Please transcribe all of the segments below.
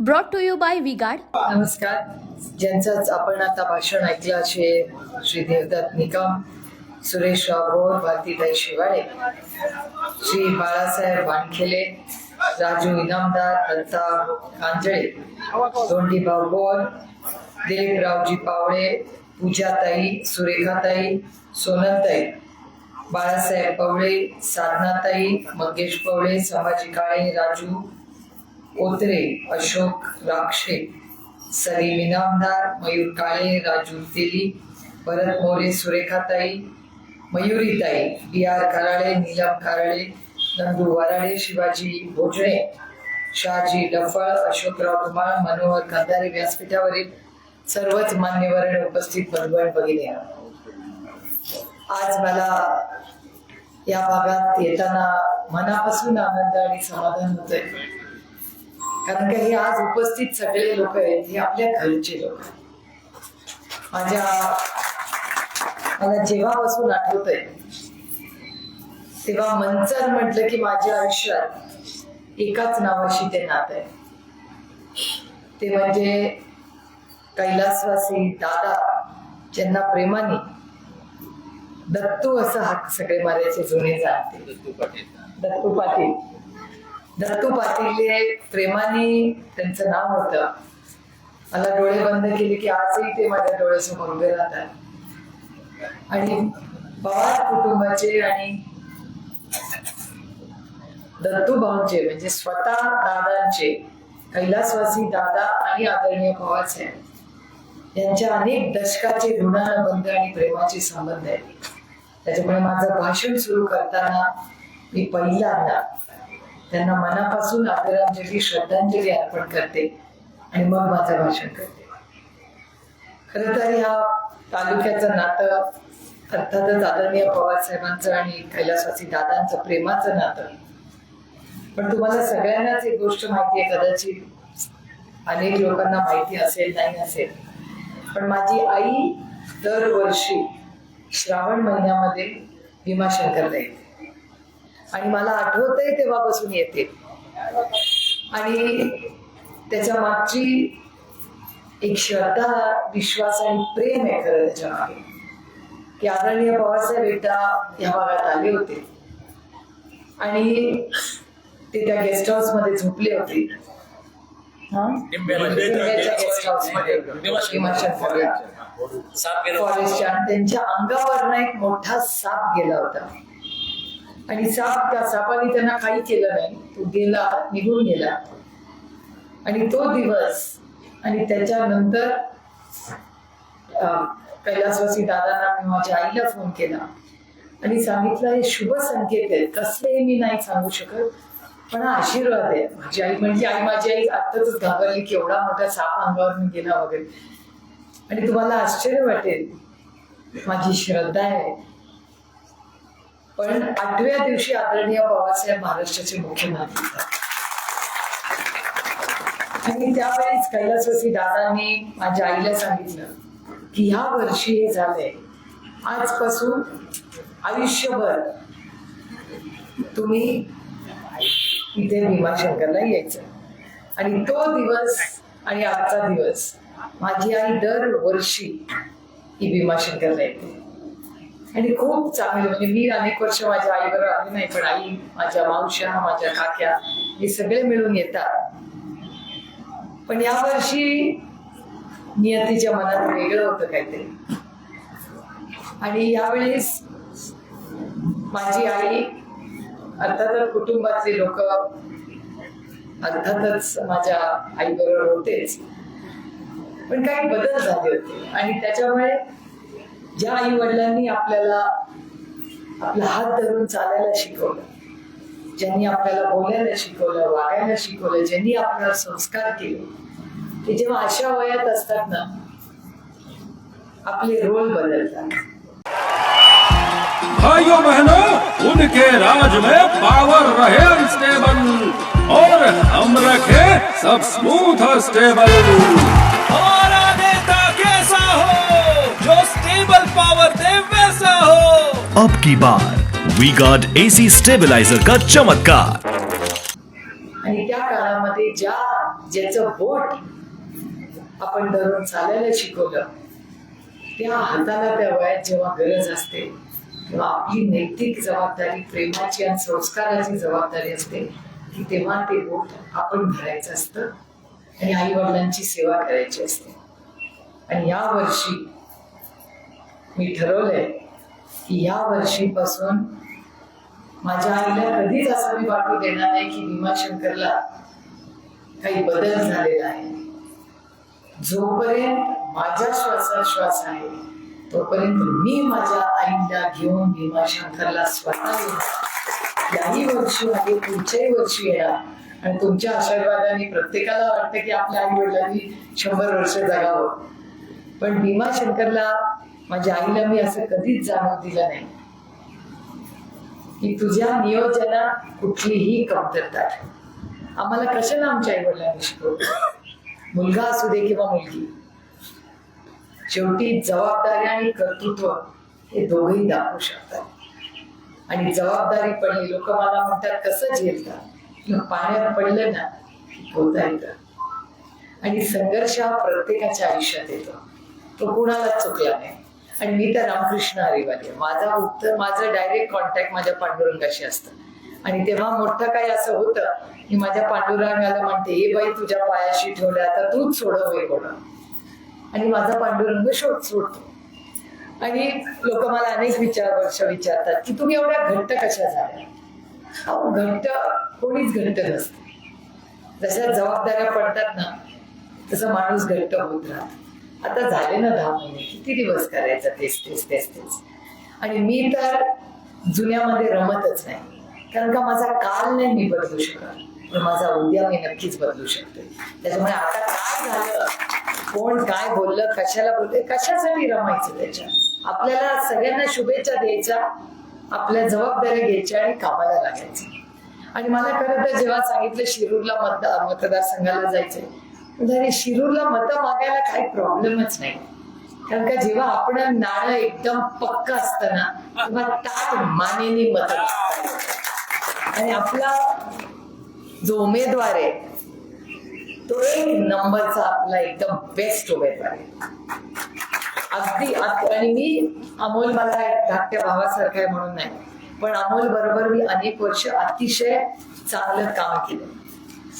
Brought to you by विगार्ड. नमस्कार. ज्यांचंच आपण आता भाषण ऐकलं असे श्री देवदत्त निकम, सुरेश राघोड, भारतीताई शिवाळे, श्री बाळासाहेब वानखेले, राजू इनामदार, दत्ता कांजळे, दोंडीभाऊ बोर, दिलीपरावजी पावळे, पूजाताई, सुरेखाताई, सोनलताई, बाळासाहेब पवळे, साधनाताई, मंगेश पवळे, संभाजी काळे, राजू ओत्रे, अशोक राक्षे, सलीम इनामदार, मयूर काळे, राजू तेली, भरत मोरे, सुरेखाताई, मयुरीताई, बी आर कराळे, नीलम कराळे, नंदू वराळे, शिवाजी भोजणे, शहाजी डफळ, अशोकराव धुमाळ, मनोहर कंधारे, व्यासपीठावरील सर्वच मान्यवर आणि उपस्थित बंधू भगिनी, आज मला या भागात येताना मनापासून आनंद आणि समाधान होतंय. कारण का हे आज उपस्थित सगळे लोक आहेत हे आपल्या घरचे लोक. मला जेव्हापासून आठवतंय तेव्हा मंचर म्हटलं की माझ्या आयुष्यात एकाच नावाशी ते नातं आहे. ते म्हणजे कैलासवासी दादा, ज्यांना प्रेमाने दत्तू असं हाक सगळे मारायचे जुने जाणते. दत्तू पाटील. दत्तू पाटील हे प्रेमाने त्यांचं नाव होतं. मला डोळे बंद केले की आजही ते माझ्या डोळ्यासमोर उभे राहतात. आणि पवार कुटुंबाचे आणि दत्तू भाऊंचे म्हणजे स्वतः दादांचे, कैलासवासी दादा आणि आदरणीय पवार साहेब यांच्या अनेक दशकाचे ऋणानुबंध आणि प्रेमाचे संबंध आहेत. त्याच्यामुळे माझं भाषण सुरू करताना मी पहिल्यांदा त्यांना मनापासून आदरांजली, श्रद्धांजली अर्पण करते आणि मग माझं भाषण करते. खरं तर ह्या तालुक्याचं नातं अर्थातच आदरणीय पवार साहेबांचं आणि कैलासवासी दादांचं प्रेमाचं नातं. पण तुम्हाला सगळ्यांनाच एक गोष्ट माहिती आहे, कदाचित अनेक लोकांना माहिती असेल नाही असेल, पण माझी आई दरवर्षी श्रावण महिन्यामध्ये भीमाशंकरला येते आणि मला आठवतंय तेव्हापासून येते. आणि त्याच्या मागची एक श्रद्धा, विश्वास आणि प्रेम आहे खरं त्याच्या मागे. की आदरणीय पवारसाहेब एकदा या भागात आले होते आणि ते त्या गेस्ट हाऊस मध्ये झोपले होते. गेस्ट हाऊस मध्ये भीमाशंकरला फॉरेस्टच्या. त्यांच्या अंगावर ना एक मोठा साप गेला होता आणि त्या सापाने त्यांना काही केलं नाही. तो गेला, निघून गेला. आणि तो दिवस आणि त्याच्यानंतर कैलासवासी दादांना मी माझ्या आईला फोन केला आणि सांगितलं हे शुभ संकेत आहे. कसले मी नाही सांगू शकत, पण हा आशीर्वाद आहे. माझी आई म्हणजे माझी आई आत्ताच घाबरली की एवढा मोठा साप अंगावर गेला वगैरे. आणि तुम्हाला आश्चर्य वाटेल, माझी श्रद्धा आहे. पण 8व्या दिवशी आदरणीय पवारसाहेब महाराष्ट्राचे मुख्यमंत्री आणि त्यावेळेस कैलासवासी दादांनी माझ्या आईला सांगितलं की ह्या वर्षी हे झालंय, आजपासून आयुष्यभर तुम्ही इथे भीमाशंकरला यायचं. आणि तो दिवस आणि आजचा दिवस माझी आई दरवर्षी ही भीमाशंकरला येते. आणि खूप चांगलं, म्हणजे मी अनेक वर्ष माझ्या आईबरोबर आले नाही, पण आई, माझ्या मावश्या, माझ्या काक्या हे सगळे मिळून येतात. पण यावर्षी नियतीच्या मनात वेगळं होतं काहीतरी. आणि यावेळेस माझी आई, अर्थातच कुटुंबातले लोक अर्थातच माझ्या आईबरोबर होतेच, पण काही बदल झाले होते. आणि त्याच्यामुळे ज्या आई वडिलांनी आपल्याला आपला हात धरून चालायला शिकवलं, ज्यांनी आपल्याला बोलायला शिकवलं, वागायला शिकवलं, ज्यांनी आपल्याला संस्कार केले, ते जेव्हा अशा वयात असतात ना, आपले रोल बदलतात. भाइयों बहनों, उनके राज में पावर रहे अनस्टेबल और हम रखे सब स्मूथ और स्टेबल. हमारा नेता कैसा हो जो स्टेबल पावर दे वैसा हो. अब की बार वी-गार्ड AC स्टेबलाइजर का चमत्कार. आणि त्या काळामध्ये ज्या ज्याचं बोट आपण धरून चालायला शिकवलं, त्या हाताला त्या वयात जेव्हा गरज असते तेव्हा आपली नैतिक जबाबदारी, प्रेमाची आणि संस्काराची जबाबदारी असते की तेव्हा ते बोट आपण धरायचं असतं आणि आई वडिलांची सेवा करायची असते. आणि या वर्षी मी ठरवलंय की या वर्षीपासून माझ्या आईला कधीच असं मी वाटू देणार नाही की भीमाशंकरला काही बदल झालेला आहे. जोपर्यंत माझ्या श्वासाश्वास आहे तोपर्यंत मी माझ्या आईला घेऊन भीमाशंकरला स्वतः येणार. याही वर्षी आहे, पुढच्याही वर्षी येणार. आणि तुमच्या आशीर्वादाने प्रत्येकाला वाटतं की आपल्या आई वडिलांनी 100 वर्ष जगावं, पण भीमाशंकरला माझ्या आईला मी असं कधीच जाणवू दिलं नाही की तुझ्या नियोजनात कुठलीही कमतरता आहे. आम्हाला कशाला आमच्या आई वडिलांनी शिकवलं, मुलगा असू दे किंवा मुलगी, शेवटी जबाबदारी आणि कर्तृत्व हे दोघेही दाखवू शकतात. आणि जबाबदारीपणे लोक मला म्हणतात कसं झेलतात, पाण्यात पडलं ना होता येतं. आणि संघर्ष हा प्रत्येकाच्या आयुष्यात येतो, तो कुणाला चुकला नाही. आणि मी तर रामकृष्ण हरिवाली, माझं डायरेक्ट कॉन्टॅक्ट माझ्या पांडुरंगाशी असतं. आणि तेव्हा मोठं काही असं होतं की माझ्या पांडुरंगाला म्हणते, हे बाई तुझ्या पायाशी ठेवलं, आता तूच सोडव कोण. आणि माझा पांडुरंग सोडतो. आणि लोक मला अनेक वर्ष विचारतात की तुम्ही एवढ्या घट्ट कशा झाल्या. अहो, घट्ट कोणीच घट्ट नसते. जशा जबाबदाऱ्या पडतात ना तसं माणूस घट्ट होत राहत. आता झाले ना 10 महिने, किती दिवस करायचं तेच. आणि मी तर जुन्यामध्ये रमतच नाही, कारण का माझा काल नाही मी बदलू शकत, पण माझा उद्या मी नक्कीच बदलू शकते. त्याच्यामुळे आता काय झालं, कोण काय बोललं, कशाला बोलले, कशासाठी रमायचं त्याच्या. आपल्याला सगळ्यांना शुभेच्छा द्यायच्या, आपल्या जबाबदाऱ्या घ्यायच्या आणि कामाला लागायचं. आणि मला खरं तर जेव्हा सांगितलं शिरूरला मतदारसंघाला जायचंय, शिरूरला मतं मागायला काही प्रॉब्लेमच नाही. कारण का जेव्हा आपण नाणं एकदम पक्क असतं ना तेव्हा ताट मानेने मतं मागतात. आणि आपला जो उमेदवार आहे तो 1 नंबरचा आपला एकदम बेस्ट उमेदवार आहे. अगदी. आणि मी अमोल मला धाकट्या भावासारखा आहे म्हणून नाही, पण अमोल बरोबर मी अनेक वर्ष अतिशय चांगलं काम केलं.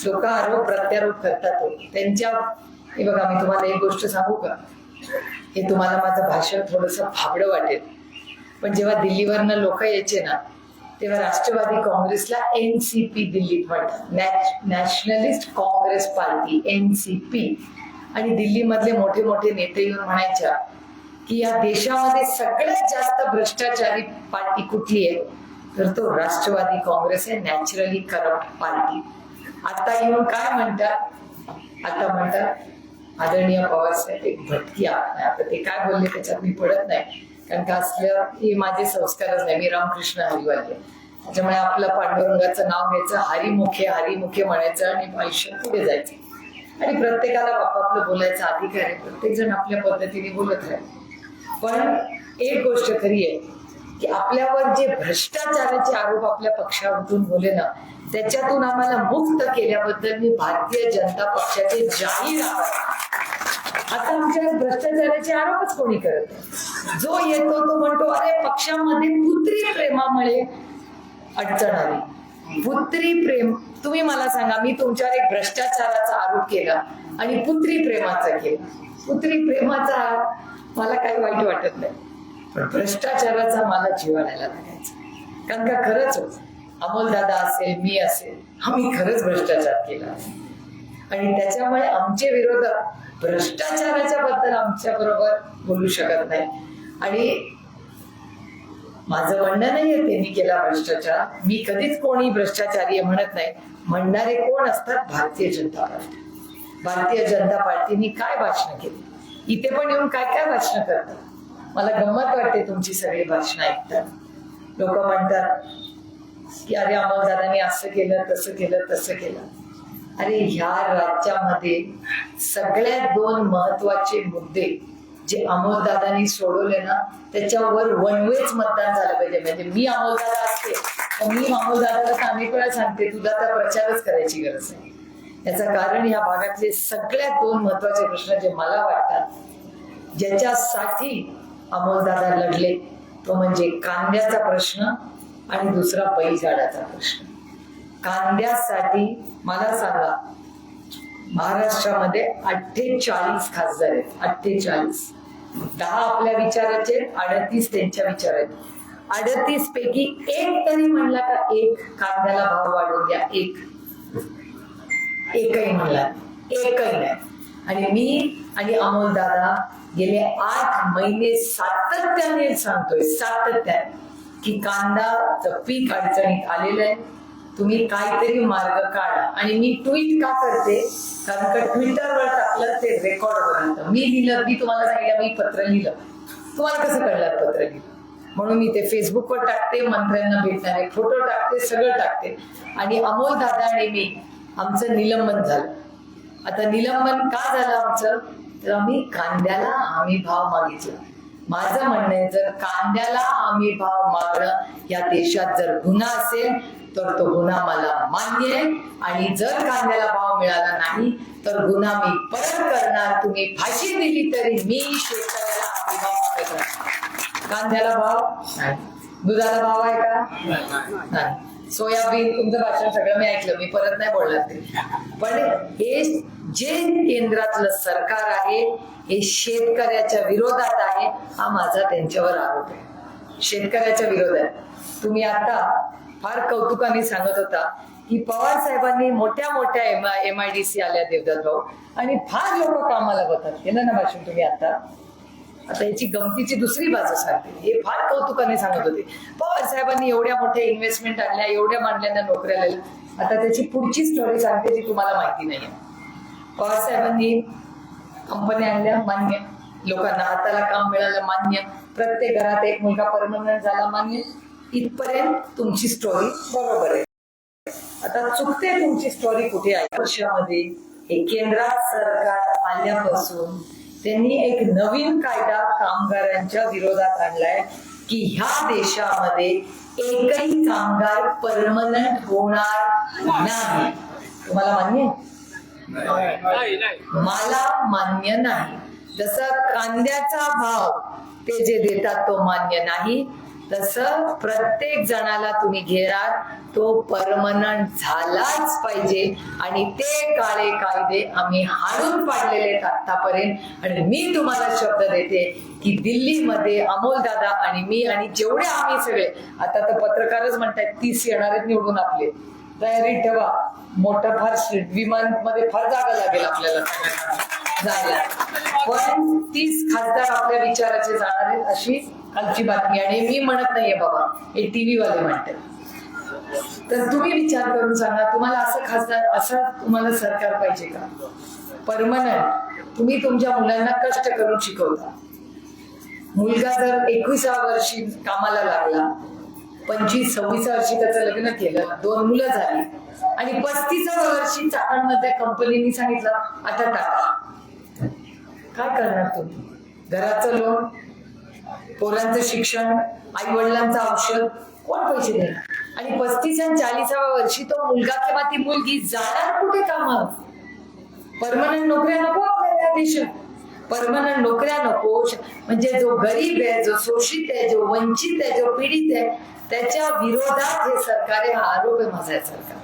लोक आरोप प्रत्यारोप करतात त्यांच्या. हे बघा, मी तुम्हाला एक गोष्ट सांगू का, हे तुम्हाला माझं भाषण थोडस फाबडं वाटेल, पण जेव्हा दिल्लीवरनं लोक यायचे ना तेव्हा राष्ट्रवादी काँग्रेसला NCP दिल्लीत म्हणतात, नॅशनलिस्ट काँग्रेस पार्टी NCP. आणि दिल्लीमधले मोठे मोठे नेते येऊन म्हणायच्या की या देशामध्ये सगळ्यात जास्त भ्रष्टाचारी पार्टी कुठली आहे, तर तो राष्ट्रवादी काँग्रेस आहे, नॅचरली करप्ट पार्टी. आता येऊन काय म्हणतात, आता म्हणतात आदरणीय पवार साहेब एक भटकी आहे. आता ते काय बोलले त्याच्यात मी पडत नाही, कारण का असलं हे माझे संस्कारच नाही. मी रामकृष्ण हरिवाली, त्याच्यामुळे आपलं पांडुरंगाचं नाव घ्यायचं, हरिमुखे म्हणायचं आणि आयुष्यात पुढे जायचं. आणि प्रत्येकाला आपापलं बोलायचा अधिकार आहे, प्रत्येक जण आपल्या पद्धतीने बोलत राहील. पण एक गोष्ट खरी आहे की आपल्यावर जे भ्रष्टाचाराचे आरोप आपल्या पक्षातून बोले ना, त्याच्यातून आम्हाला मुक्त केल्याबद्दल मी भारतीय जनता पक्षाचे जाहीर आभार. आता आमच्या भ्रष्टाचाराचे आरोपच कोणी करत नाही. जो येतो तो म्हणतो अरे पक्षामध्ये पुत्री प्रेमामुळे अडचण आली. पुत्री प्रेम, तुम्ही मला सांगा, मी तुमच्यावर एक भ्रष्टाचाराचा आरोप केला आणि पुत्री प्रेमाचा केला. पुत्री प्रेमाचा मला काही वाईट वाटत नाही, पण भ्रष्टाचाराचा मला जीवाला लागायचा. कारण का खरंच अमोल दादा असेल, मी असेल, आम्ही खरंच भ्रष्टाचार केला आणि त्याच्यामुळे आमचे विरोधक भ्रष्टाचाराच्या बद्दल आमच्या बरोबर बोलू शकत नाही. आणि माझं म्हणणं नाहीये त्यांनी केला भ्रष्टाचार, मी कधीच कोणी भ्रष्टाचारी म्हणत नाही. म्हणणारे कोण असतात, भारतीय जनता पार्टी. भारतीय जनता पार्टीने काय भाषणं केली, इथे पण येऊन काय काय भाषणं करतात. मला गंमत वाटते तुमची सगळी भाषणं ऐकतात. लोक म्हणतात की अरे अमोलदादांनी असं केलं, तसं केलं. अरे ह्या राज्यामध्ये सगळ्यात 2 महत्वाचे मुद्दे जे अमोलदादांनी सोडवले ना त्याच्यावर वनवेच मतदान झालं पाहिजे. म्हणजे मी अमोलदादा असते तर मी अमोलदादाला अनेक वेळा सांगते तुला तर प्रचारच करायची गरज नाही, याचं कारण या भागातले सगळ्यात दोन महत्वाचे प्रश्न जे मला वाटतात, ज्याच्यासाठी अमोलदादा लढले, तो म्हणजे कांद्याचा प्रश्न आणि दुसरा बैलगाडाचा प्रश्न. कांद्यासाठी मला सांगा, महाराष्ट्रामध्ये 48 खासदार आहेत. 48. 10 आपल्या विचाराचे, 38 त्यांच्या विचाराचे. 38 पैकी एक तरी म्हणला का एक कांद्याला भाव वाढवून द्या? एकही म्हणला? एकही नाही. आणि मी आणि अमोलदादा गेले 8 महिने सातत्याने सांगतोय की कांदाचं पीक अडचणीत आलेलं आहे, तुम्ही काहीतरी मार्ग काढा. आणि मी ट्विट का करते? कारण का ट्विटरवर टाकलं ते रेकॉर्ड बनवतं. मी लिहिलं, मी तुम्हाला सांगितलं, मी पत्र लिहिलं, तुम्हाला कसं कळलं पत्र लिहिलं? म्हणून मी ते फेसबुकवर टाकते, मंत्र्यांना भेटणारे फोटो टाकते, सगळं टाकते. आणि अमोलदादा आणि मी, आमचं निलंबन झालं. आता निलंबन का झालं आमचं? तर आम्ही कांद्याला हमी भाव मागितला. माझं म्हणणं आहे, जर कांद्याला हमी भाव मागणं या देशात जर गुन्हा असेल तर तो गुन्हा मला मान्य आहे. आणि जर कांद्याला भाव मिळाला नाही तर गुन्हा मी परत करणार. तुम्ही फाशी दिली तरी मी शेतकऱ्याला हमी भाव मागत राहणार. कांद्याला भाव नाही. दुधाला भाव आहे का? नाही. सोयाबीन, तुमचं भाषण सगळं मी ऐकलं, मी परत नाही बोलणार ते. पण हे जे केंद्रातलं सरकार आहे हे शेतकऱ्याच्या विरोधात आहे. हा माझा त्यांच्यावर आरोप आहे, शेतकऱ्याच्या विरोधात. तुम्ही आता फार कौतुकाने सांगत होता की पवार साहेबांनी मोठ्या मोठ्या MIDC आल्या देवदत्त भाऊ, आणि फार लोक कामाला होतात. केलं ना भाषण तुम्ही आता याची गमतीची दुसरी बाजू सांगते. हे फार कौतुकाने सांगत होते, पवार साहेबांनी एवढ्या मोठ्या इन्व्हेस्टमेंट आणल्या, एवढ्या मांडल्यांना नोकऱ्या लागल्या. आता त्याची पुढची स्टोरी सांगते जी तुम्हाला माहिती नाहीये. पवार साहेबांनी कंपन्या आणल्या, मान्य. लोकांना हाताला काम मिळालं, मान्य. प्रत्येक घरात एक मुलगा परमनंट झाला, मान्य. इथपर्यंत तुमची स्टोरी बरोबर आहे. आता चुकते तुमची स्टोरी कुठे आहे? वर्षामध्ये हे केंद्रात सरकार आल्यापासून त्यांनी एक नवीन कायदा कामगारांच्या विरोधात आणलाय की ह्या देशामध्ये एकही कामगार परमनंट होणार नाही. तुम्हाला मान्य? मला मान्य नाही. जसं कांद्याचा भाव ते जे देतात तो मान्य नाही, तसं प्रत्येक जणाला तुम्ही घेणार तो परमनंट झालाच पाहिजे. आणि ते काळे कायदे आम्ही हाडून पाडलेले आहेत आतापर्यंत. आणि मी तुम्हाला शब्द देते की दिल्लीमध्ये अमोलदादा आणि मी आणि जेवढे आम्ही सगळे, आता तर पत्रकारच म्हणतात 30 येणार आहेत निवडून, आपले तयारी ठेवा. मोठा फार विमान मध्ये फार जागा लागेल आपल्याला जायला, पण 30 खासदार आपल्या विचाराचे जाणार आहेत अशी कालची बातमी. आणि मी म्हणत नाहीये बाबा, हे टीव्ही वाले म्हणतात. तर तुम्ही विचार करून सांगा, तुम्हाला असं खासदार, असं तुम्हाला सरकार पाहिजे का? परमनंट. तुम्ही तुमच्या मुलांना कष्ट करून शिकवता. मुलगा जर 21व्या वर्षी कामाला लागला, 25-26 वर्षी त्याचं लग्न केलं, 2 मुलं झाली, आणि 35व्या वर्षी चाकणमध्ये कंपनीने सांगितलं आता टाका, काय करणार तुम्ही? घराचं लोन, पोरांचं शिक्षण, आई वडिलांचं औषध कोण पैसे देणार? आणि 35 आणि 40व्या वर्षी तो मुलगा किंवा ती मुलगी जाणार कुठे कामावर? परमनंट नोकऱ्या नको आपल्याला या देशात. परमनंट नोकऱ्या नको. म्हणजे जो गरीब आहे, जो शोषित आहे, जो वंचित आहे, जो पीडित आहे, त्याच्या विरोधात हे सरकार आहे. हा आरोप आहे माझा या सरकार.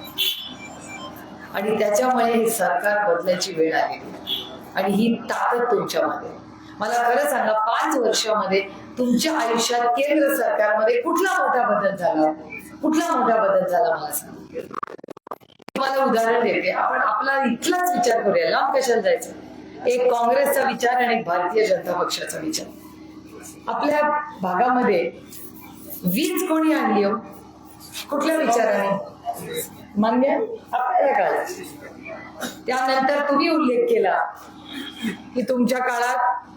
आणि त्याच्यामुळे हे सरकार बदलायची वेळ आलेली आणि ही ताकद तुमच्यामध्ये. मला खरं सांगा, 5 वर्षामध्ये तुमच्या आयुष्यात केंद्र सरकारमध्ये कुठला मोठा बदल झाला? कुठला मोठा बदल झाला मला सांगा. तुम्हाला उदाहरण देते. आपण आपला इथलाच विचार करूया, लांब कशाला जायचं. एक काँग्रेसचा विचार आणि एक भारतीय जनता पक्षाचा विचार. आपल्या भागामध्ये वीज कोणी आणली हो? कुठल्या विचाराने? मान्य आपल्याला काळात. त्यानंतर तुम्ही उल्लेख केला की तुमच्या काळात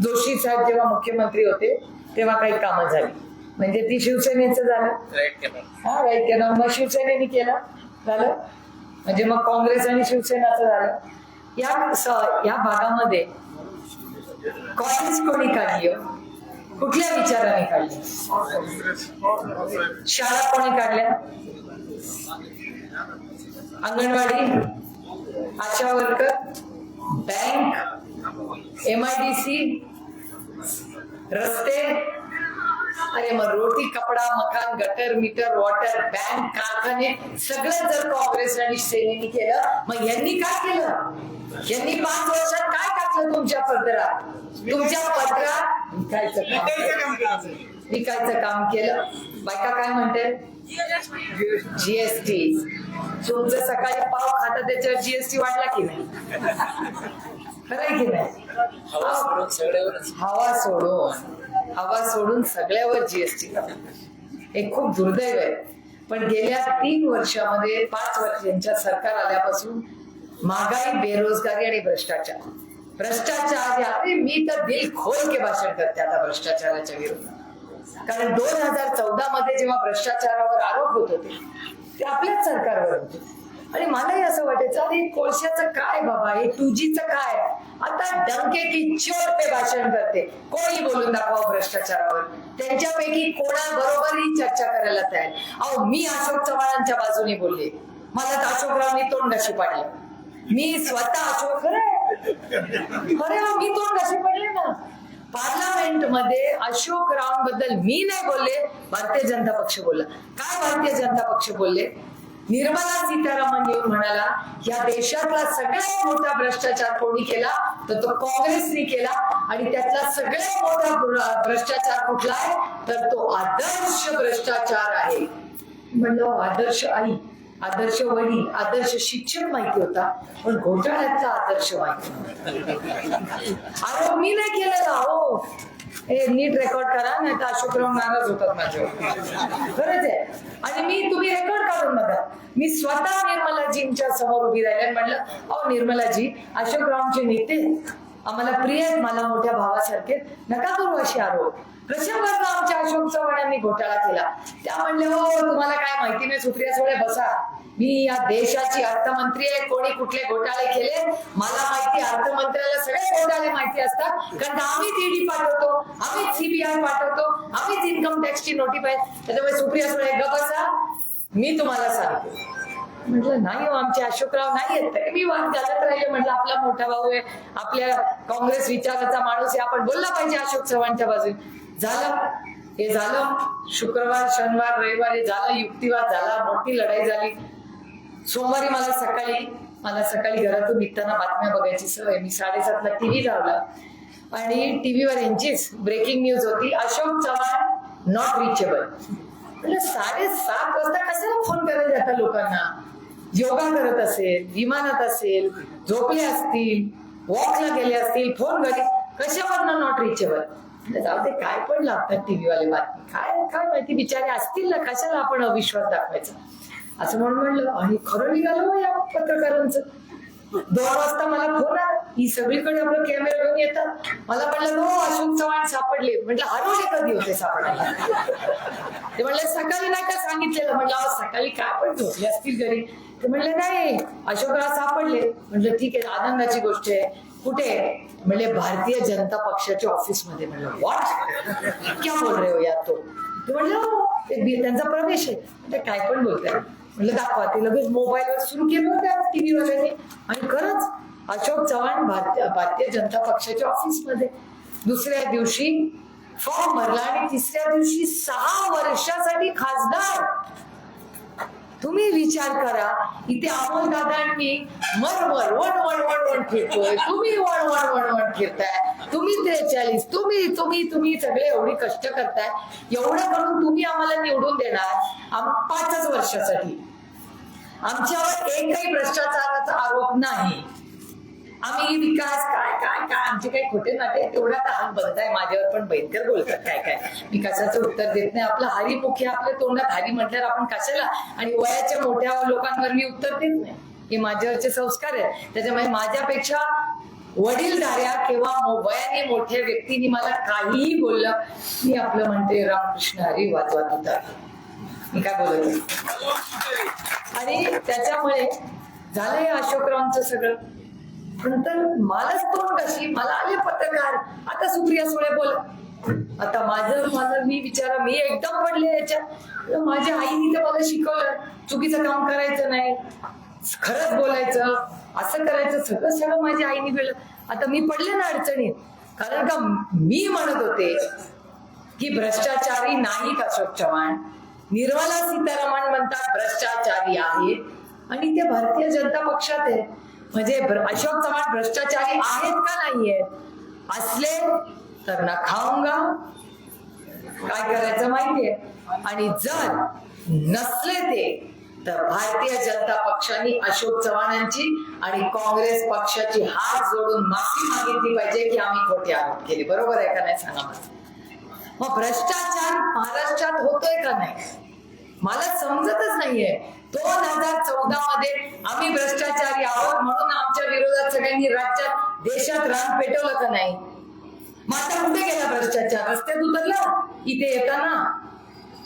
जोशी साहेब जेव्हा मुख्यमंत्री होते तेव्हा काही कामं झाली, म्हणजे ती शिवसेनेचं झालं. हा, राईट केलं. मग शिवसेनेने केलं, झालं. म्हणजे मग काँग्रेस आणि शिवसेनाचं झालं. या भागामध्ये कॉलेज कोणी काढली? कुठल्या विचाराने काढली? शाळा कोणी काढल्या? अंगणवाडी आशा वर्कर, बँक, MIDC, रस्ते, अरे मग रोटी, कपडा, मकान, गटर, मीटर, वॉटर, बँक, कारखाने सगळं जर काँग्रेस आणि सेनेनी केलं, मग यांनी काय केलं? यांनी 5 वर्षात काय टाकलं तुमच्या पदरात? तुमच्या पदरात विकायचं काम केलं. बायका काय म्हणते? GST. तुमचं सकाळी पाव खाता त्याच्यावर GST वाढला की नाही? खरंय की नाही? हवा सोडून सगळ्यावर GST. हे खूप दुर्दैव आहे. पण गेल्या 3 वर्षामध्ये 5 वर्ष यांच्या सरकार आल्यापासून महागाई, बेरोजगारी आणि भ्रष्टाचार अरे मी तर दिल खोल के भाषण करते आता भ्रष्टाचाराच्या विरोधात. कारण 2014 मध्ये जेव्हा भ्रष्टाचारावर आरोप होत होते ते आपल्याच सरकारवर होते. आणि मलाही असं वाटायचं अरे कोळशाचं काय बाबा, हे 2Gचं काय? आता डंके की चोर पे भाषण करते. कोणी बोलून दाखवा भ्रष्टाचारावर. त्यांच्यापैकी कोणाबरोबरही चर्चा करायला तयार. अहो मी अशोक चव्हाणांच्या बाजूने बोलले, मला तर अशोकरावांनी तोंड कशी पाडलं. मी स्वतः अशोक खरे मी तोंड कशी पडले ना. पार्लमेंट मध्ये अशोकरावांबद्दल मी नाही बोलले, भारतीय जनता पक्ष बोलला. काय भारतीय जनता पक्ष बोलले? निर्मला सीतारामन येऊन म्हणाला या देशातला सगळ्यात मोठा भ्रष्टाचार कोणी केला तर तो काँग्रेसने केला. आणि त्यातला सगळ्यात मोठा भ्रष्टाचार कुठला आहे तर तो आदर्श भ्रष्टाचार आहे. म्हणलं आदर्श आई, आदर्श वडील, आदर्श शिक्षक माहिती होता, पण घोटाळ्याचा आदर्श माहिती नव्हता. आरोप मी नाही केलेला. हो हे नीट रेकॉर्ड करा, नाही तर अशोकराव नाराज होतात माझ्यावर. खरंच आहे. आणि तुम्ही रेकॉर्ड काढून बघा. मी स्वतः निर्मलाजींच्या समोर उभी राहिले आणि म्हणलं अहो निर्मलाजी, अशोकरावांचे नेते आम्हाला प्रिय आहेत, मला मोठ्या भावासारखे, नका करू असे आरोप. कशावर आमच्या अशोक चव्हाणांनी घोटाळा केला? त्या म्हणले हो तुम्हाला काय माहिती नाही, सुप्रिया सुळे बसा, मी या देशाची अर्थमंत्री आहे. कोणी कुठले घोटाळे केले मला माहिती. अर्थमंत्र्याला सगळे घोटाळे माहिती असतात, कारण आम्हीच ईडी पाठवतो, आम्हीच CBI पाठवतो, आम्हीच इन्कम टॅक्सची नोटिफाय. त्याच्यामुळे सुप्रिया सुळे ग बसा, मी तुम्हाला सांगते. म्हटलं नाही हो आमचे अशोकराव नाही येत. तरी मी वाद घालत राहिले. म्हटलं आपला मोठा भाऊ आहे, आपल्या काँग्रेस विचाराचा माणूस आहे, आपण बोलला पाहिजे अशोक चव्हाणच्या बाजूने. झालं हे झालं. शुक्रवार, शनिवार, रविवार झालं, युक्तिवाद झाला, मोठी लढाई झाली. सोमवारी मला सकाळी घरातून निघताना बातम्या बघायची सवय. मी 7:30ला TV लावला आणि टीव्हीवर यांचीच ब्रेकिंग न्यूज होती, अशोक चव्हाण नॉट रिचेबल. म्हणजे 7:30 वाजता कशाला फोन करायला जातात लोकांना? योगा करत असेल, विमानात असेल, झोपले असतील, वॉकला गेले असतील, फोन घरी, कशावरनं नॉट रिचेबल? जाऊ ते काय पण लागतात टीव्हीवाले बातमी. काय माहिती बिचारे असतील ना, कशाला आपण अविश्वास दाखवायचा असं म्हणलं. आणि खरं निघालं या पत्रकारांचं. 2 वाजता मला फोन आला, ही सगळीकडे आपलं कॅमेरा घेऊन येतात. मला म्हणलं हो अशोक चव्हाण सापडले. म्हटलं हरवले कधी होते सापडायला? ते म्हणले सकाळी नाही का सांगितलेलं. म्हटलं सकाळी काय पण झोपले असतील घरी. ते म्हणले नाही अशोकराव सापडले. म्हटलं ठीक आहे, आनंदाची गोष्ट आहे. कुठे? म्हणले भारतीय जनता पक्षाच्या ऑफिस मध्ये. म्हणलं व्हॉट, क्या बोल रहे हो यार तो? ते म्हणलं हो त्यांचा प्रवेश आहे. ते काय पण बोलताय. म्हणलं दाखवा. ते लगेच मोबाईलवर सुरू केलं होतं TV वाल्याने. आणि खरंच अशोक चव्हाण भारतीय जनता पक्षाच्या ऑफिसमध्ये. दुसऱ्या दिवशी फॉर्म भरला आणि तिसऱ्या दिवशी 6 वर्षासाठी खासदार. तुम्ही विचार करा, इथे अमोल दादांनी वण फिरतोय, तुम्ही वण फिरताय, तुम्ही 43, तुम्ही सगळे एवढी कष्ट करताय. एवढं करून तुम्ही आम्हाला निवडून देणार 5च वर्षासाठी. आमच्यावर एकही भ्रष्टाचाराचा आरोप नाही. आम्ही विकास काय आमचे काही खोटे नाटे तेवढा तर बंद आहे. माझ्यावर पण भयंकर बोलतात काय विकासाचं उत्तर देत नाही. आपला हरिमुखी आपल्या तोंडात हरी म्हटल्यावर आपण कशाला? आणि वयाच्या मोठ्या लोकांवर मी उत्तर देत नाही. हे माझ्यावरचे संस्कार आहेत. त्याच्यामुळे माझ्यापेक्षा वडीलधाऱ्या किंवा वयाने मोठ्या व्यक्तींनी मला काहीही बोललं, मी आपलं म्हणते रामकृष्ण हरी वाजवत होता. मी काय बोलत. आणि त्याच्यामुळे झालंय अशोकरावांचं सगळं. नंतर मलाच तोंड कशी, मला आले पत्रकार, आता सुप्रिया सुळे बोल. आता माझं मी एकदम पडले याच्यात. माझ्या आईने तर मला शिकवलं चुकीचं काम करायचं नाही, खरंच बोलायचं. असं करायचं सगळं सगळं माझ्या आईने वेळ. आता मी पडले ना अडचणीत, कारण का मी म्हणत होते की भ्रष्टाचारी नाहीत अशोक चव्हाण. निर्मला सीतारामन म्हणतात भ्रष्टाचारी आहेत आणि ते भारतीय जनता पक्षात आहेत. म्हणजे अशोक चव्हाण भ्रष्टाचारी आहेत का नाहीयेत? असले तर ना खाऊंगा, काय करायचं माहितीये. आणि जर नसले ते तर भारतीय जनता पक्षाने अशोक चव्हाणांची आणि काँग्रेस पक्षाची हात जोडून माफी मागितली पाहिजे की आम्ही खोटे आरोप केले. बरोबर आहे का नाही सांगा मला. मग भ्रष्टाचार महाराष्ट्रात होतोय का नाही मला समजतच नाहीये. 2014 मध्ये आम्ही भ्रष्टाचारी आहोत म्हणून आमच्या विरोधात सगळ्यांनी राज्यात देशात रान पेटवलं का नाही. मग आता कुठे गेला भ्रष्टाचार? रस्त्यात उतरला? इथे येताना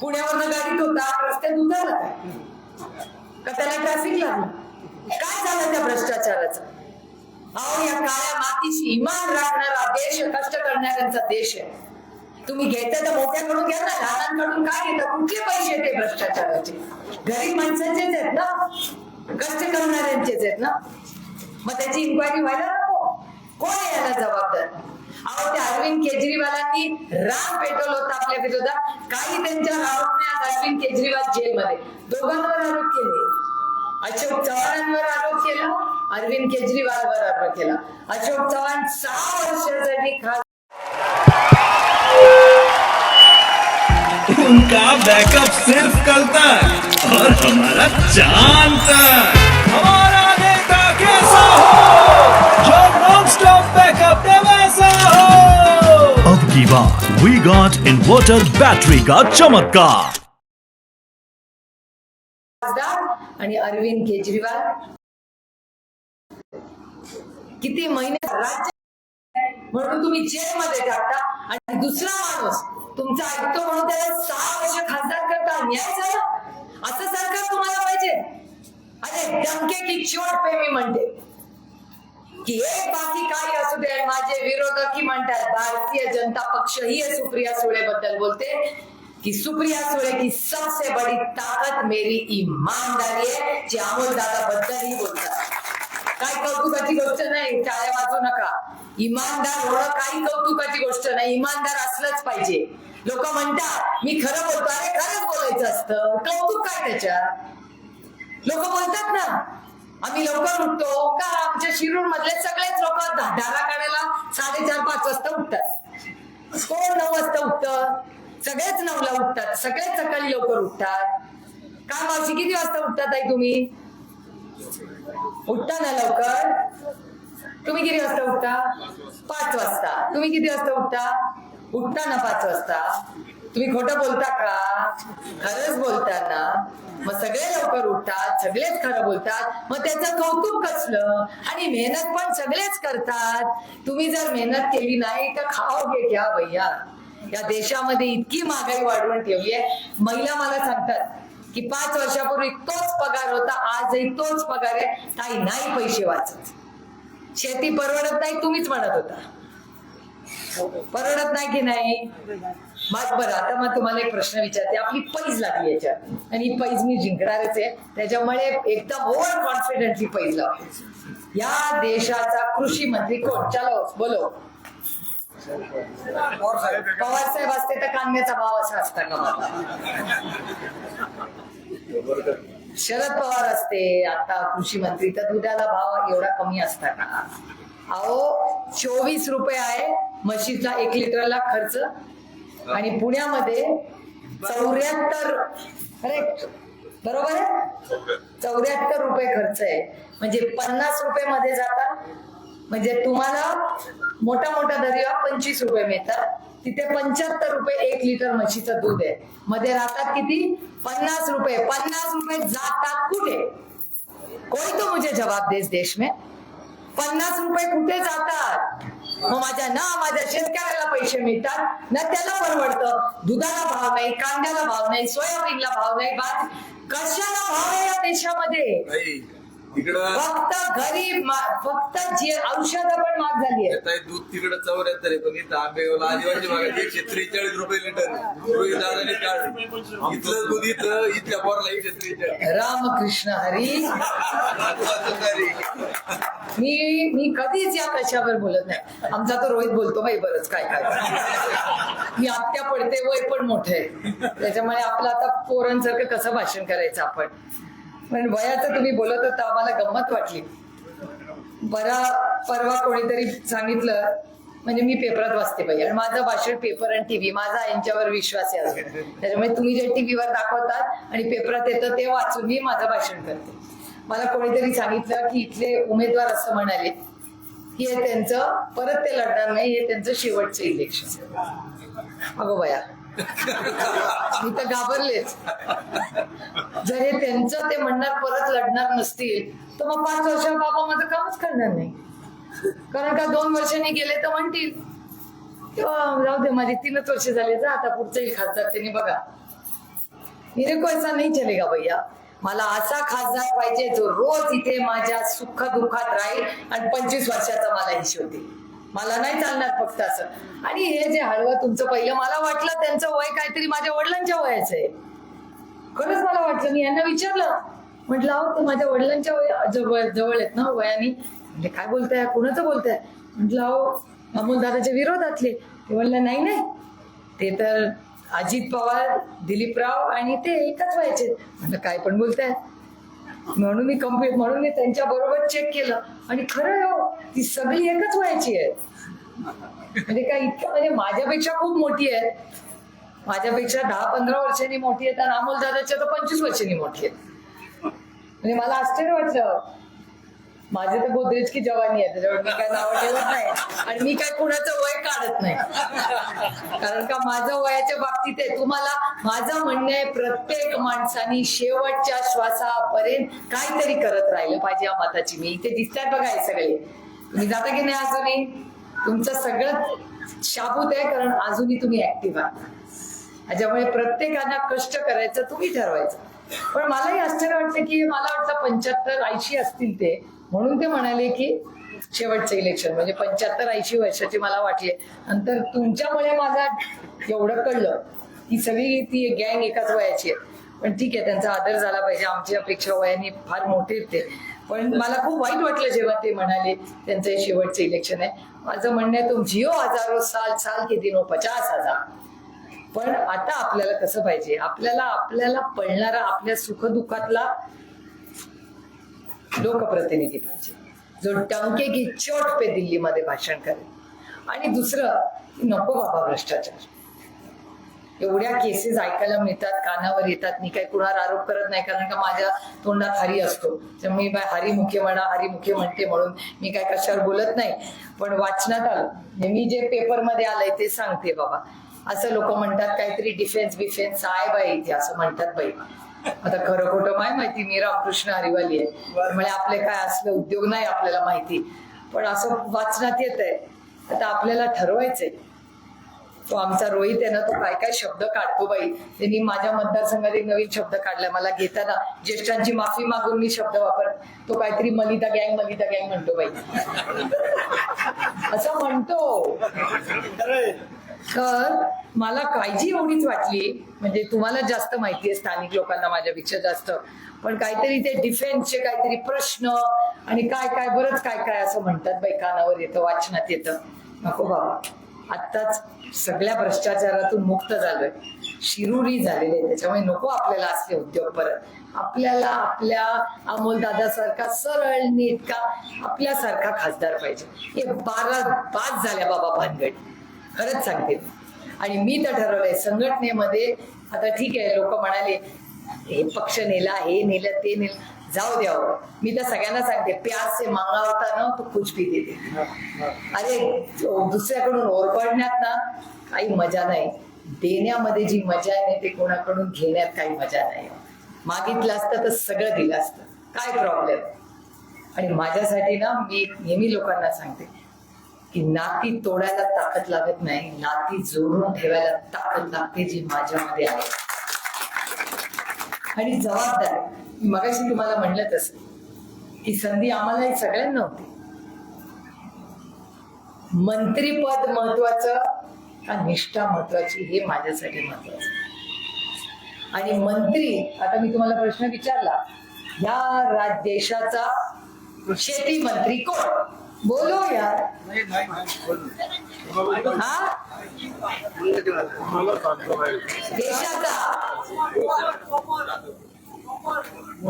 पुण्यावरनं गाडीत होता, रस्त्यात उतरला काय का त्याला ट्रॅफिक लागलं? काय झालं त्या भ्रष्टाचाराचं? अहो या काळ्या मातीशी इमान राखणारा देश कष्ट करणाऱ्यांचा देश आहे. तुम्ही घेता तर मोठ्याकडून घ्या ना, लहानांकडून काय घेता? कुठले पैसे ते भ्रष्टाचाराचे? गरीब माणसांचेच आहेत ना, कष्ट करणाऱ्यांचेच आहेत ना. मग त्याची इन्क्वायरी व्हायला नको? कोण आहे याला जबाबदार? अहो त्या अरविंद केजरीवालांनी राम पेटवलं होतं आपल्या विरोधात. काही त्यांच्यावर आरोप नाही. आज अरविंद केजरीवाल जेलमध्ये. दोघांवर आरोप केले. अशोक चव्हाणांवर आरोप केला, अरविंद केजरीवालवर आरोप केला. अशोक चव्हाण 6 वर्षासाठी उनका बैकअप सिर्फ कल तक और हमारा चांद तक. हमारा नेता कैसा हो जो नॉन स्टॉप बैकअप दे वैसा हो. अब की बार वी गॉट इन्वर्टर बैटरी का चमत्कार. आणि अरविंद केजरीवाल किती महिने राज्य म्हणून तुम्ही जेलमध्ये टाकता आणि दुसरा माणूस तुमचा ऐकतो म्हणून त्याला 6 वर्ष खासदार करता. न्याय झाला? असं सरकार तुम्हाला पाहिजे? अरे डंके की चोट पे मी म्हणते की एक बाकी काही असू दे, माझे विरोधकही म्हणतात भारतीय जनता पक्ष ही सुप्रिया सुळे बद्दल बोलते कि सुप्रिया सुळे की सबसे बड़ी ताकत मेरी ईमानदारी है, जे अमोल दादा बद्दल ही बोलतात. काय कौतुकाची गोष्ट नाही, टाळ्या वाजू नका. इमानदार होणं काही कौतुकाची गोष्ट नाही, इमानदार असलंच पाहिजे. लोक म्हणतात मी खरं बोलतो, अरे खरंच बोलायचं असतं, कौतुक काय त्याच्यात? लोक बोलतात ना आम्ही लवकर उठतो का, आमच्या शिरूर मधले सगळेच लोक धारा काढायला 4:30-5 वाजता उठतात. कोण 9 वाजता उठत? सगळेच 9ला उठतात. सगळेच सकाळी लवकर उठतात. काय मावशी किती वाजता उठतात आई तुम्ही? उठता ना लवकर? तुम्ही किती वाजता उठता? 5 वाजता. तुम्ही किती वाजता उठता? उठता ना 5 वाजता. तुम्ही खोटं बोलता का? खरंच बोलता ना? मग सगळे लवकर उठतात, सगळेच खरं बोलतात, मग त्याचं कौतुक कसलं? आणि मेहनत पण सगळेच करतात. तुम्ही जर मेहनत केली नाही तर खाओगे क्या भैया? या देशामध्ये इतकी महागाई वाढवून ठेवली आहे. महिला मला सांगतात की 5 वर्षापूर्वी तोच पगार होता, आजही तोच पगार आहे. ताई नाही पैसे वाचत, शेती परवडत नाही, तुम्हीच म्हणत होता. परवडत नाही की नाही? मग बरं, आता मग तुम्हाला एक प्रश्न विचारते. आपली पैज लागली याच्यात आणि ही पैज मी जिंकणारच आहे, त्याच्यामुळे एकदम ओव्हर कॉन्फिडेंटली पैज लावते. या देशाचा कृषी मंत्री कोण? चलो बोलो. पवार साहेब असते तर कांद्याचा भाव असा असता का? शरद पवार असते आता कृषी मंत्री तर दुधाला भाव एवढा कमी असता का? अहो 24 रुपये आहे म्हशीचा 1 लिटरला खर्च आणि पुण्यामध्ये 74, करेक्ट बरोबर आहे, 74 रुपये खर्च आहे. म्हणजे 50 रुपये मध्ये जातात. म्हणजे तुम्हाला मोठा मोठा दर्या 25 रुपये मिळतात, तिथे 75 रुपये 1 लिटर म्हशीचं दूध आहे. मध्ये राहतात किती? 50 रुपये. 50 रुपये जातात कुठे? कोई तो मुझे जवाब दे. इस देश में 50 रुपये कुठे जातात? मग माझ्या शेतकऱ्याला पैसे मिळतात ना, त्याला परवडतं. दुधाला भाव नाही, कांद्याला भाव नाही, सोयाबीनला भाव नाही, कशाला भाव आहे या देशामध्ये? तिकडं फक्त घरी फक्त जे औषध पण महाग झाली आहे. येताय दूध तिकडं 74 आहे, पण इथं आंबेगावला आदिवासी भागात 143 रुपये लिटर रोहित दादाने काढ. इथलं दूध इथल्या पोराला 143. रामकृष्ण हरी. मी कधीच या कशावर बोलत नाही. आमचा तो रोहित बोलतो बाई बरंच काय काय. मी आत्या पडते, वय पण मोठं आहे, त्याच्यामुळे आपलं आता पोरांसारखं कसं भाषण करायचं आपण. पण वयाचं तुम्ही बोलत होता, आम्हाला गंमत वाटली. परवा कोणीतरी सांगितलं, म्हणजे मी पेपरात वाचते बाई, आणि माझं भाषण पेपर आणि टीव्ही, माझा यांच्यावर विश्वास आहे अजून. त्याच्यामुळे तुम्ही जे टीव्हीवर दाखवतात आणि पेपरात येतं ते वाचून मी माझं भाषण करते. मला कोणीतरी सांगितलं की इथले उमेदवार असं म्हणाले की हे त्यांचं परत ते लढणार नाही, हे त्यांचं शेवटचं इलेक्शन. अगो बया, मी तर घाबरलेच. जर हे त्यांचं ते म्हणणार परत लढणार नसतील तर मग 5 वर्ष बाबा माझं कामच करणार नाही. कारण का 2 वर्षांनी गेले तर म्हणतील किंवा जाऊ दे, माझे 3च वर्ष झाले, जा आता पुढचाही खासदार त्यांनी बघा. मेरे को ऐसा नहीं चलेगा भैया. मला असा खासदार पाहिजे जो रोज इथे माझ्या सुख दुःखात राहील आणि 25 वर्षाचा मला हिशोब देईल. मला नाही चालणार फक्त असं. आणि हे जे हळवं तुमचं पहिलं, मला वाटलं त्यांचं वय काहीतरी माझ्या वडिलांच्या वयाचं आहे. खरंच मला वाटलं. मी यांना विचारलं, म्हटलं अहो ते माझ्या वडिलांच्या जवळ आहेत ना वयाने. म्हणजे काय बोलताय, कुणाचं बोलताय? म्हटलं अहो अमोल दादाच्या विरोधातले. ते म्हणलं नाही नाही, ते तर अजित पवार, दिलीपराव आणि ते एकाच वयाचे. म्हटलं काय पण बोलताय. म्हणून मी त्यांच्या बरोबर चेक केलं आणि खरं हो, ती सगळी एकच वयाची आहे. म्हणजे काय इतकं, म्हणजे माझ्यापेक्षा खूप मोठी आहे. माझ्यापेक्षा 10-15 वर्षांनी मोठी आहेत आणि अमोल दादाच्या तर 25 वर्षांनी मोठी आहेत. म्हणजे मला आश्चर्य वाटलं. माझे तर गोदरेज की जवानी आहे, त्याच्यावर मी काय नावं ठेवत नाही आणि मी काय कुणाचं वय काढत नाही. कारण का माझं वयाच्या बाबतीत आहे. तुम्हाला माझं म्हणणं आहे, प्रत्येक माणसानी शेवटच्या श्वासापर्यंत काहीतरी करत राहिलं पाहिजे या मताची. मी इथे दिसतात बघा हे सगळे, तुम्ही जाता की नाही अजूनही? तुमचं सगळं शाबूत आहे, कारण अजूनही तुम्ही ऍक्टिव्ह आहात. त्याच्यामुळे प्रत्येकाला कष्ट करायचं तुम्ही ठरवायचं. पण मलाही आश्चर्य वाटतं की मला वाटतं 75-80 असतील ते, म्हणून ते म्हणाले की शेवटचं इलेक्शन. म्हणजे 75-80 वर्षाचे मला वाटले. नंतर तुमच्यामुळे मला एवढं कळलं की सगळी ती गँग एकाच वयाची आहे. पण ठीक आहे, त्यांचा आदर झाला पाहिजे. आमच्यापेक्षा वयाने फार मोठे ते. पण मला खूप वाईट वाटलं जेव्हा ते म्हणाले त्यांचं हे शेवटचं इलेक्शन आहे. माझं म्हणणं आहे, तुम जिओ हजारो साल के दिनो 50,000. पण आता आपल्याला कसं पाहिजे, आपल्याला पळणारा, आपल्या सुखदुःखातला लोकप्रतिनिधी पाहिजे, जो टंके की चोट पे दिल्लीमध्ये भाषण करेल. आणि दुसरं, नको बाबा भ्रष्टाचार. एवढ्या केसेस ऐकायला मिळतात, कानावर येतात. मी काही कुणावर आरोप करत नाही, कारण का माझ्या तोंडात हरी असतो. त्यामुळे मी हरिमुखे म्हणते म्हणून मी काय कशावर बोलत नाही. पण वाचनात आलं, मी जे पेपरमध्ये आलंय ते सांगते बाबा. असं लोक म्हणतात काहीतरी डिफेन्स आहे बाई इथे, असं म्हणतात बाई. आता खरं खोटं माय माहिती, मी रामकृष्ण हरिवाली आहे, त्यामुळे आपले काय असलं उद्योग नाही आपल्याला माहिती. पण असं वाचनात येत आहे. आता आपल्याला ठरवायचंय. तो आमचा रोहित आहे ना, तो काय काय शब्द काढतो बाई. त्यांनी माझ्या मतदारसंघात एक नवीन शब्द काढलाय. मला घेताना ज्येष्ठांची माफी मागून मी शब्द वापर, तो काहीतरी मलिता गँग म्हणतो बाई. असं म्हणतो. तर मला काळजी एवढीच वाटली, म्हणजे तुम्हाला जास्त माहिती आहे स्थानिक लोकांना माझ्यापेक्षा जास्त, पण काहीतरी ते डिफेन्सचे काहीतरी प्रश्न आणि काय बरंच काय असं म्हणतात बाई, कानावर येतं, वाचनात येतं. नको बाबा, आत्ताच सगळ्या भ्रष्टाचारातून मुक्त झालोय, शिरुरी झालेले. त्याच्यामुळे नको आपल्याला असले उद्योग परत. आपल्याला आपल्या अमोलदादासारखा सरळ नेटका आपल्यासारखा खासदार पाहिजे. हे 12 झाल्या बाबा भानगड, खरंच सांगते. आणि मी तर ठरवलंय संघटनेमध्ये, आता ठीक आहे लोक म्हणाले हे पक्ष नेला, हे नेलं, ते नेलं, जाऊ द्यावं. मी तर सगळ्यांना सांगते, प्यार से मांगा होता ना तो कुछ भी देते. अरे दुसऱ्याकडून ओरबडण्यात ना काही मजा नाही. देण्यामध्ये जी मजा आहे ते कोणाकडून घेण्यात काही मजा नाही. मागितलं असतं तर सगळं दिलं असतं, काय प्रॉब्लेम. आणि माझ्यासाठी ना, मी नेहमी लोकांना सांगते की नाती तोडायला ताकद लागत नाही, नाती जोडून ठेवायला ताकद लागते, जी माझ्यामध्ये आहे. आणि जबाबदारी, मगाशी तुम्हाला म्हणलं तसं ही संधी आम्हालाही सगळ्यांना होती. मंत्रीपद महत्वाचं का निष्ठा महत्वाची हे माझ्यासाठी महत्वाचं. आणि मंत्री, आता मी तुम्हाला प्रश्न विचारला, या देशाचा शेती मंत्री कोण? बोलो यार. हा देशाचा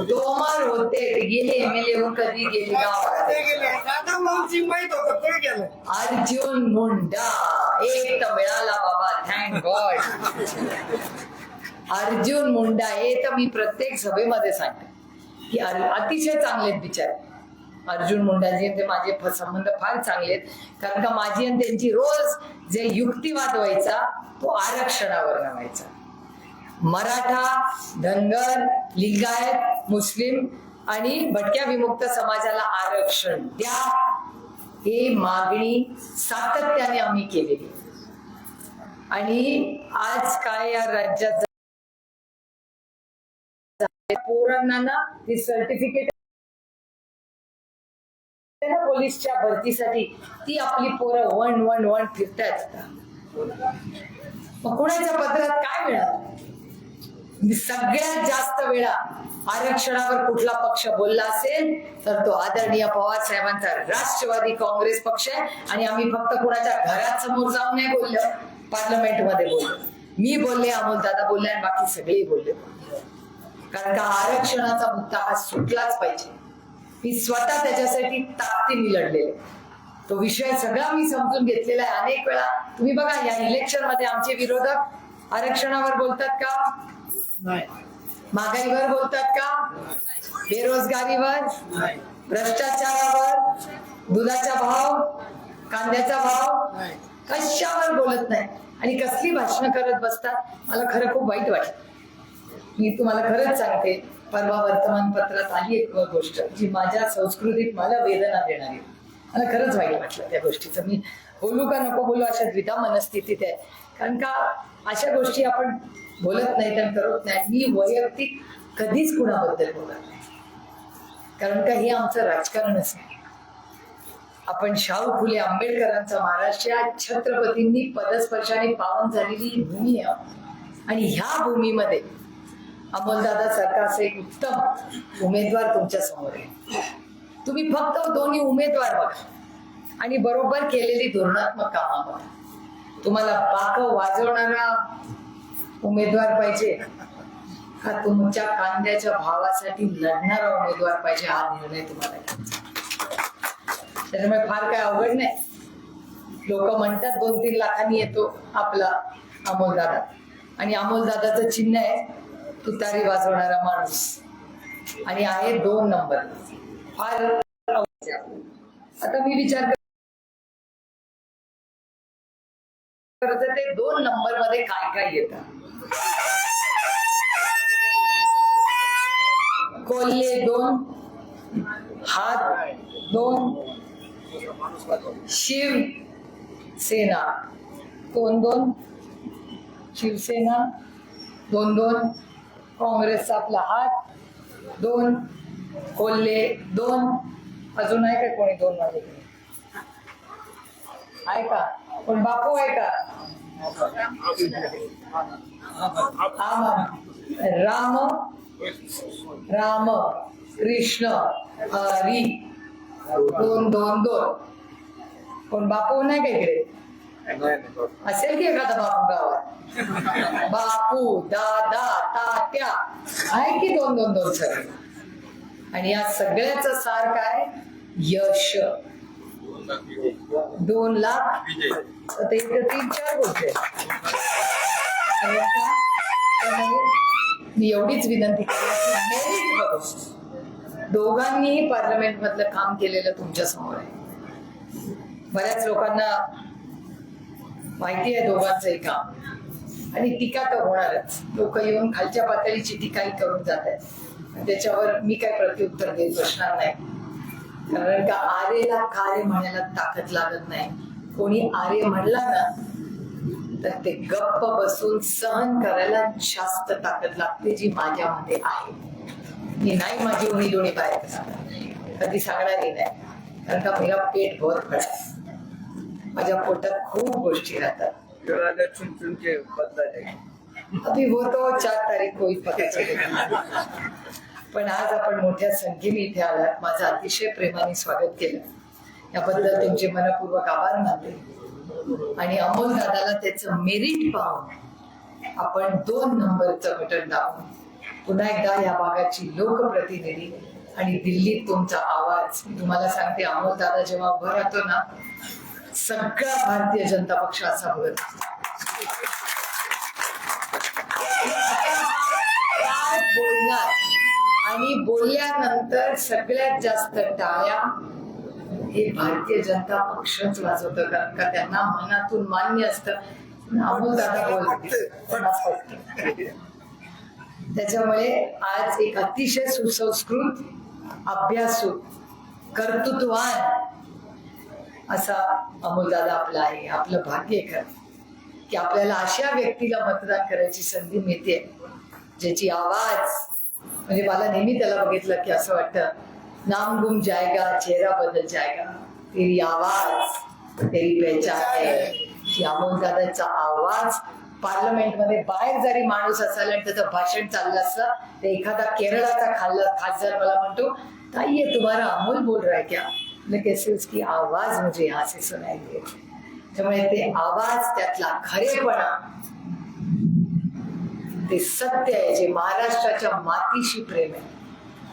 तोमर होते, ते गेले एमएलए होऊन कधी गेले गावात. अर्जुन मुंडा एक तर मिळाला बाबा, थँक गॉड. अर्जुन मुंडा हे तर मी प्रत्येक सभेमध्ये सांगते की अतिशय चांगले आहेत बिचारे. अर्जुन मुंडाजी ते माझे संबंध फार चांगले आहेत, कारण का माझी आणि त्यांची रोज जे युक्तिवाद व्हायचा तो आरक्षणावर व्हायचा. मराठा, धनगर, लिंगायत, मुस्लिम आणि भटक्या विमुक्त समाजाला आरक्षण द्या, हे मागणी सातत्याने आम्ही केलेली. आणि आज काय या राज्यात पोरांना ना ती सर्टिफिकेट पोलीसच्या भरतीसाठी, ती आपली पोरं वन वन वन फिरतायत. मग कोणाच्या पत्रात काय मिळालं? सगळ्यात जास्त वेळा आरक्षणावर कुठला पक्ष बोलला असेल तर तो आदरणीय पवार साहेबांचा राष्ट्रवादी काँग्रेस पक्ष आहे. आणि आम्ही फक्त कोणाच्या घरात समोर जाऊन नाही बोललो, पार्लमेंट मध्ये बोललो. मी बोलले, अमोल दादा बोलले आणि बाकी सगळे बोलले. कारण का आरक्षणाचा मुद्दा हा सुटलाच पाहिजे. मी स्वतः त्याच्यासाठी ताकदीने लढलेले. तो विषय सगळा मी समजून घेतलेला आहे अनेक वेळा. तुम्ही बघा, या इलेक्शन मध्ये आमचे विरोधक आरक्षणावर बोलतात का? महागाईवर बोलतात का? बेरोजगारीवर, भ्रष्टाचारावर, दुधाचा भाव, कांद्याचा भाव, कशावर बोलत नाही. आणि कसली भाषणं करत बसतात. मला खरं खूप वाईट वाटत. मी तुम्हाला खरंच सांगते, परवा वर्तमानपत्रात आली एक गोष्ट जी माझ्या संस्कृतीत मला वेदना देणारी. मला खरंच वाईट वाटलं त्या गोष्टीचं. मी बोलू का नको बोलू अशा द्विधा मनस्थितीत आहे. कारण का अशा गोष्टी आपण बोलत नाही तर करत नाही. मी वैयक्तिक कधीच कुणाबद्दल बोलत नाही, कारण का हे आमचं राजकारणच नाही. आपण शाहू फुले आंबेडकरांचा महाराष्ट्र छत्रपतींनी पदस्पर्शाने पावन झालेली भूमी आहे. आणि ह्या भूमीमध्ये अमोलदादा सारखा असं एक उत्तम उमेदवार तुमच्या समोर आहे. तुम्ही फक्त दोन्ही उमेदवार बघा आणि बरोबर केलेली धोरणात्मक कामं बघा. तुम्हाला बाक वाजवणारा उमेदवार पाहिजे का तुमच्या कांद्याच्या भावासाठी लढणारा उमेदवार पाहिजे, हा निर्णय तुम्हाला घ्यायचा. त्याच्यामुळे फार काय अवघड नाही. लोक म्हणतात 2-3 लाखांनी येतो आपला अमोलदादा, आणि अमोलदादाचं चिन्ह आहे तुतारी वाजवणारा माणूस, आणि आहे 2 नंबर. फार आता मी विचार करते ते 2 नंबर मध्ये काय काय येतं. कोल्हे 2, हात 2, शिवसेना 2-2, शिवसेना 2-2, काँग्रेसचा आपला हात 2, कोल्हे 2. अजून आहे का कोणी 2 मध्ये? आहे का पण? बापू आहे का? राम राम कृष्ण हरी 2-2-2. कोण बापू नाही का इकडे? असेल की एखादा बापू गावात? बापू, दादा, तात्या आहे की 2-2-2 सर. आणि या सगळ्याच सार काय? यश. 2 लाख 3-4 गोष्टी. मी एवढीच विनंती केली, दोघांनीही पार्लमेंट मधलं काम केलेलं तुमच्या समोर आहे. बऱ्याच लोकांना माहिती आहे दोघांचंही काम, आणि टीका तर होणारच. लोक येऊन खालच्या पातळीची टीकाही करून जात आहेत. त्याच्यावर मी काय प्रत्युत्तर देत बसणार नाही, कारण का आरेला कार्य म्हणायला ताकद लागत नाही. कोणी आर्य म्हणला ना तर ते गप्प बसून सहन करायला जास्त ताकद लागते, जी माझ्यामध्ये आहे. मी नाही माझी उणी दोन्ही बाहेर. कधी सांगणारही नाही, कारण का मेरा पेट बहुत बडा है. माझ्या पोटात खूप गोष्टी राहतात. चुन चुन के बदला जाएगा. अभी वो तो 4 तारीख को ही पता चलेगा. पण आज आपण मोठ्या संख्येने इथे आलात. माझं अतिशय प्रेमाने स्वागत केलं, याबद्दल तुमचे मनपूर्वक आभार मानते. आणि अमोल दादाला त्याचं मेरिट पाहून आपण 2 नंबरचं बटन दाबून पुन्हा एकदा या भागाची लोकप्रतिनिधी आणि दिल्लीत तुमचा आवाज. मी तुम्हाला सांगते, अमोल दादा जेव्हा उभं राहतो ना, सगळा भारतीय जनता पक्ष असा बघत बोलणार आणि बोलल्यानंतर सगळ्यात जास्त टाळ्या हे भारतीय जनता पक्षच वाजवतं, कारण का त्यांना मनातून मान्य असतं अमोल दादा बोलते. त्याच्यामुळे आज एक अतिशय सुसंस्कृत, अभ्यासू, कर्तृत्ववान असा अमोल दादा आपला आहे. आपलं भाग्य आहे की आपल्याला अशा व्यक्तीला मतदान करायची संधी मिळते ज्याची आवाज, म्हणजे मला नेहमी त्याला बघितलं की असं वाटतं, नाम गुम जाएगा चेहरा बदल जाएगा, तेरी आवाज तेरी पहचान है. की अमोल दादाचा आवाज पार्लमेंटमध्ये बाहेर जरी माणूस असाल आणि त्याचं भाषण चाललं असलं तर एखादा केरळाचा खासदार मला म्हणतो, ताई ये तुम्हारा अमोल बोल रहा है क्या? मैं कैसे उसकी आवाज मुझे यहाँ से सुनाई दे. त्यामुळे ते आवाज, त्यातला खरेपणा, ते सत्य आहे जे महाराष्ट्राच्या मातीशी प्रेम आहे,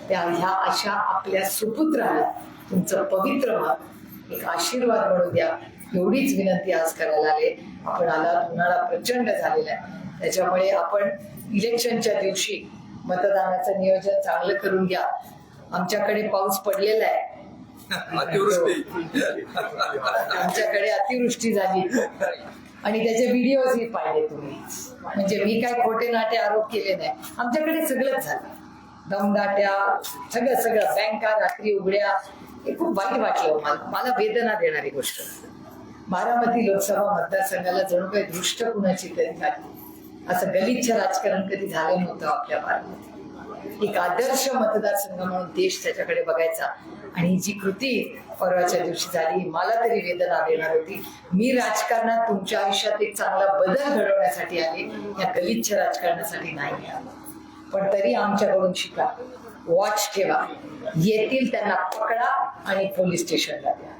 त्या ह्या अशा आपल्या सुपुत्राला तुमचं पवित्र मत एक आशीर्वाद म्हणू द्या, एवढीच विनंती आज करायला आले. आपण आला, उन्हाळा प्रचंड झालेला आहे, त्याच्यामुळे आपण इलेक्शनच्या दिवशी मतदानाचं नियोजन चांगलं करून घ्या. आमच्याकडे पाऊस पडलेला आहे, आमच्याकडे अतिवृष्टी झाली आणि त्याचे व्हिडिओही पाहिले तुम्ही. म्हणजे मी काय खोटे नाटे आरोप केले नाही, आमच्याकडे सगळंच झालं, दमदाट्या, सगळं बँका रात्री उघड्या. हे खूप वाईट वाटलं मला वेदना देणारी गोष्ट. बारामती लोकसभा मतदारसंघाला जणू काही दृष्ट कुणाची तरी झाली, असं गलिच्छ राजकारण कधी झालं नव्हतं आपल्या भारतात. एक आदर्श मतदारसंघ म्हणून देश त्याच्याकडे बघायचा. आणि जी कृती परवाच्या दिवशी झाली, मला तरी वेदना देणार होती. मी राजकारणात तुमच्या आयुष्यात एक चांगला बदल घडवण्यासाठी आले, या गलिच्छ राजकारणासाठी नाही आले. पण तरी आमच्याकडून शिका, वॉच ठेवा, येतील त्यांना पकडा आणि पोलीस स्टेशनला द्या.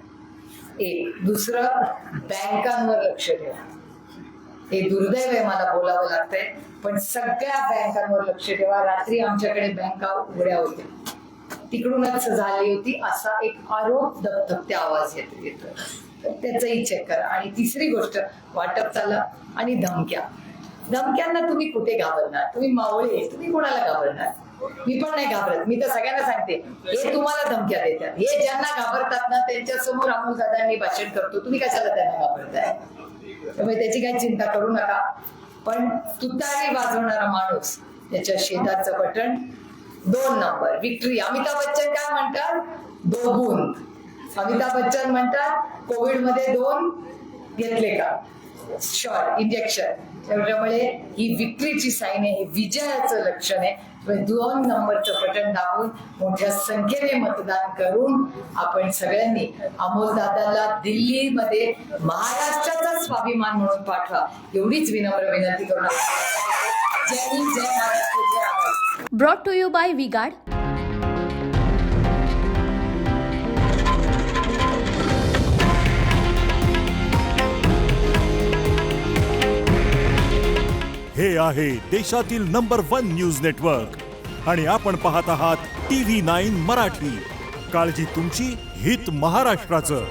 एक दुसरं, बँकांवर लक्ष ठेवा. हे दुर्दैव आहे, मला बोलावं लागतंय, पण सगळ्या बँकांवर लक्ष ठेवा. रात्री आमच्याकडे बँका उघड्या होत्या, तिकडूनच झाली होती असा एक आरोप दबदबत्या आवाज येतो, त्याचंही चेक करा. आणि तिसरी गोष्ट, वाटप चाललं आणि धमक्यांना तुम्ही कुठे घाबरणार? तुम्ही मावळे, तुम्ही कोणाला घाबरणार? मी पण नाही घाबरत. मी तर सगळ्यांना सांगते, हे तुम्हाला धमक्या देतात, हे ज्यांना घाबरतात ना त्यांच्या समोर अमोल दादांनी भाषण करतो, तुम्ही कशाला त्यांना घाबरताय? त्यामुळे त्याची काही चिंता करू नका. पण तुतारी वाजवणारा माणूस, त्याच्या शेताचं button 2 number, victory. Amitabh Bachchan काय म्हणतात? 2 बूंद. अमिताभ बच्चन म्हणतात, कोविड मध्ये 2 घेतले का शॉट, इंजेक्शन. त्यामुळे ही विक्ट्रीची साईन आहे, हे विजयाचं लक्षण आहे. 2 नंबरचं बटन दाबून मोठ्या संख्येने मतदान करून आपण सगळ्यांनी अमोल दादाला दिल्लीमध्ये महाराष्ट्राचा स्वाभिमान म्हणून पाठवा, एवढीच विनम्र विनंती करून. जय हिंद, जय महाराष्ट्र, जय आवाज. Brought to you by V-Guard. हे आहे देशातील नंबर 1 न्यूज नेटवर्क आणि आपण पाहत आहात TV9 मराठी. काळजी तुमची, हित महाराष्ट्राचं.